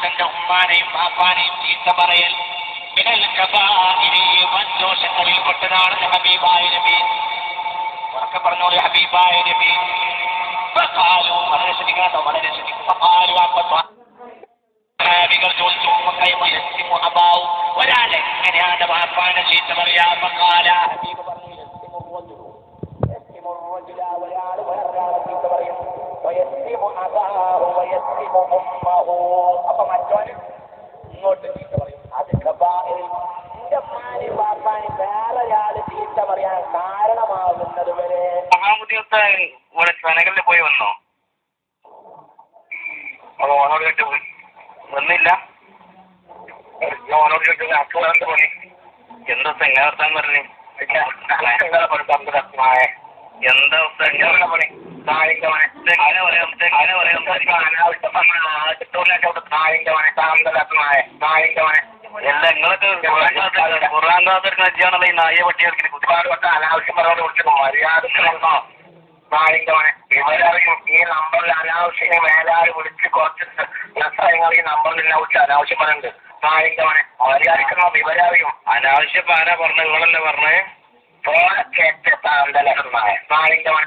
തന്റെ ഉമ്മാനെയും ബാപ്പാനെയും ചീത്ത പറയൽ മിനൽ കബാഇരി വൻദോഷങ്ങളിൽ പെട്ടതാണെന്ന് ഹബീബായ നബി. ഉറക്കെ പറഞ്ഞോളൂ ഹബീബായ നബി. ഫഖാലു വളരെ ശ്രദ്ധിക്കണം, വളരെ ശ്രദ്ധിക്കും. ഫഖാലു സഹാബികൾ ചോദിച്ചു ഒരാൾ എങ്ങനെയാണ് ബാപ്പാനെ ചീത്ത പറയാ? ഫഖാല ഹബീബ് പറഞ്ഞു ഒരാൾ വേറൊരാളെ ചീത്ത പറയും. അപ്പൊ മറ്റോന് ഇങ്ങോട്ട് ചീത്ത പറയും. അത് എന്റെ ഉമ്മാനെ ബാപ്പാനെ വേറൊരാള് ചീത്ത പറയാൻ കാരണമാകുന്നത് വരെ. ഇവിടെ സനകളിൽ പോയി വന്നോ? അപ്പൊ ഓനോട് കേട്ട് പോയി വന്നില്ല. ഓനോട് കേട്ട് അക്കളാണ്ട് പോയി. എന്താ സെങ്ങാർത്താൻ പറഞ്ഞു? എന്താ പണി? താഴിന്റെ മനെ എങ്ങനെ പറയാം? എങ്ങനെ പറയാം? എല്ലാ നിങ്ങളൊക്കെ ഖുർആൻ ക്ലാസ്സാണല്ലോ ഈ നായ പട്ടി കളിക്കുന്ന ഒരുപാട് വട്ടം അനാവശ്യം പറയാൻ വിളിച്ചത് മര്യാദ നാളിന്റെ മനെ വിവരറിയും. ഈ നമ്പറിൽ അനാവശ്യം മേലാൽ വിളിച്ച് കുറച്ച് ദിവസങ്ങൾ ഈ നമ്പറിൽ എന്നെ വിളിച്ച് അനാവശ്യം പറയുന്നുണ്ട്. നാളിന്റെ മനെ മര്യാദക്കണോ വിവരറിയും. അനാവശ്യം ആരാ പറഞ്ഞ? നിങ്ങളല്ലേ പറഞ്ഞേ? കേട്ട താന്തല നാളിന്റെ മനെ